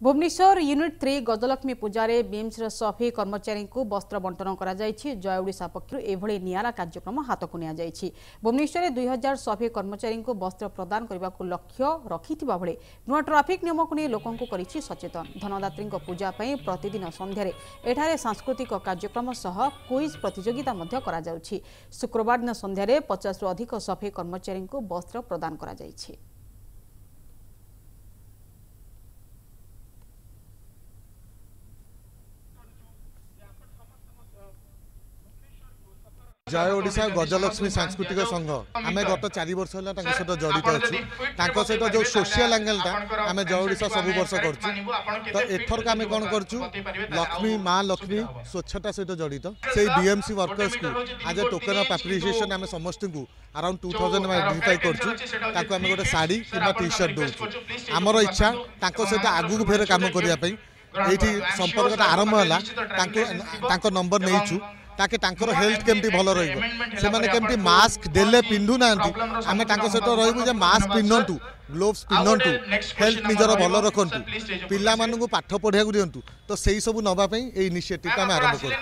Bhubaneswar unit 3 Gajalakshmi पूजा beams सफेई कर्मचारी को वस्त्र बंटन कर जय ओडिशा पक्षर एभली नियारा कार्यक्रम हाथ को नि भुवनेश्वर 2000 सफेई कर्मचारी को वस्त्र प्रदान करने को लक्ष्य रखि नुआ ट्राफिक नियम को नहीं लोकों को सचेतन धनदात्री पूजा प्रतिदिन संध्यारे एठारे सांस्कृतिक कार्यक्रम सह क्विज प्रतियोगिता करा जाउछि। शुक्रवार दिन संध्यारे 50 रु अधिक सफेई कर्मचारी को वस्त्र प्रदान करा जाइछि। जय ओडिशा गजलक्ष्मी सांस्कृतिक संघ आम गत 4 वर्ष है सहित जड़ित अच्छु सहित जो सोशियल एंगेलटा आम जय ओडिशा सब वर्ष कर एथर आम कौन करूँ लक्ष्मी माँ लक्ष्मी स्वच्छता सहित जड़ित से बीएमसी वर्कर्स को आज ए टोकन ऑफ एप्रिसिएशन आम समस्त को अराउंड 2000 आइडेंटिफाई करूँ आम गोटे शाढ़ी कि टी शर्ट दूँ आमर इच्छा सहित आगू फेर कम करने ये संपर्क आरंभ है नंबर नहीं ताकि तांकर हेल्थ केमती भल रही मास्क देले पिंधु ना आम सहित रही मास्क पिंधतु ग्लोव्स पिंधतु हेल्थ निजर भल रखु पिला पाठ पढ़ा दिंतु तो सही सब नापी इनिशिएटिव आम आरंभ कर।